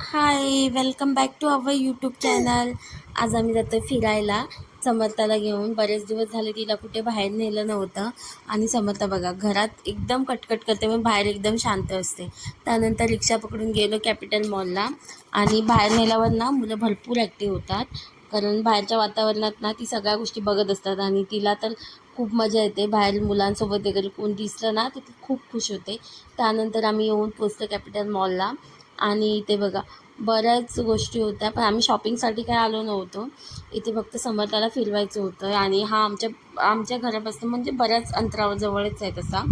High, welcome back to our YouTube channel. आज आम्ही जातो फिरायला समर्थाला घेऊन. बरेच दिवस झाले तिला कुठे बाहेर नेलं नव्हतं. आणि समर्था बघा घरात एकदम कटकट करते, पण बाहेर एकदम शांत असते. त्यानंतर रिक्षा पकडून गेलो कॅपिटल मॉलला. आणि बाहेर नेल्यावर ना मुलं भरपूर ॲक्टिव्ह होतात, कारण बाहेरच्या वातावरणात ना ती सगळ्या गोष्टी बघत असतात. आणि तिला तर खूप मजा येते. बाहेर मुलांसोबत वगैरे कोण दिसलं ना तर ती खूप खुश होते. त्यानंतर आम्ही येऊन पोचतो कॅपिटल मॉलला. आणि इथे बघा बऱ्याच गोष्टी होत्या, पण आम्ही शॉपिंगसाठी काय आलो नव्हतो. इथे फक्त समर्थाला फिरवायचं होतं. आणि हा आमच्या आमच्या घरापासून म्हणजे बऱ्याच अंतरावर जवळच आहे, तसा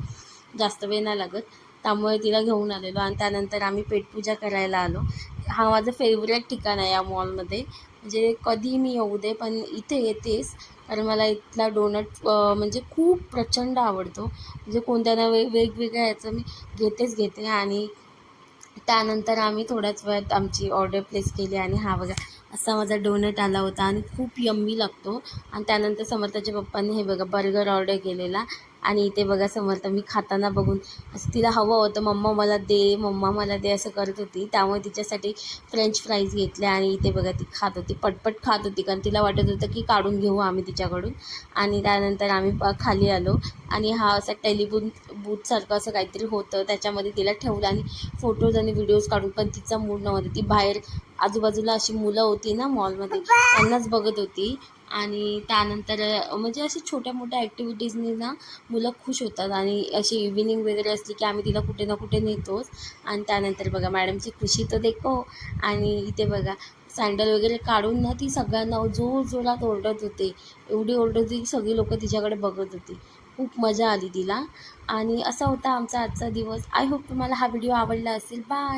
जास्त वेळ नाही लागत. त्यामुळे तिला घेऊन आलेलो. आणि त्यानंतर आम्ही पेटपूजा करायला आलो. हा माझं फेवरेट ठिकाण आहे या मॉलमध्ये. म्हणजे कधी मी येऊ दे पण इथे येतेच, कारण मला इथला डोनट म्हणजे खूप प्रचंड आवडतो. म्हणजे कोणत्या ना वेगवेगळ्या याचं मी घेते. आणि त्यानंतर आम्ही थोड्याच वेळात आमची ऑर्डर प्लेस केली. आणि हा बघा असा माझा डोनट आला होता आणि खूप यम्मी लागतो. आणि त्यानंतर समर्थाच्या पप्पांनी हे बघा बर्गर ऑर्डर केलेला. आणि इथे बघा समर्थ मी खाताना बघून असं तिला हवं होतं, मम्मा मला दे, मम्मा मला दे असं करत होती. त्यामुळे तिच्यासाठी फ्रेंच फ्राईज घेतले. आणि इथे बघा ती खात होती, पटपट खात होती, कारण तिला वाटत होतं की काढून घेऊ आम्ही तिच्याकडून. आणि त्यानंतर आम्ही खाली आलो. आणि हा असा बूथसारखं असं काहीतरी होतं, त्याच्यामध्ये तिला ठेवलं. आणि फोटोज आणि व्हिडिओज काढून, पण तिचा मूड नव्हता. ती बाहेर आजूबाजूला अशी मुलं होती ना मॉलमध्ये, त्यांनाच बघत होती. आणि त्यानंतर म्हणजे अशी छोट्या मोठ्या ॲक्टिव्हिटीजनी ना मुलं खुश होतात. आणि अशी इव्हिनिंग वगैरे असली की आम्ही तिला कुठे ना कुठे नेतोच. आणि त्यानंतर बघा मॅडमची खुशी तो देखो. आणि इथे बघा सँडल वगैरे काढून ना ती सगळ्यांना जोरात ओरडत होते. एवढी ओरडत होती की सगळी लोकं तिच्याकडे बघत होती. खूप मजा आली तिला. आणि असा होता आमचा आजचा दिवस. आय होप तुम्हाला हा व्हिडिओ आवडला असेल. बाय.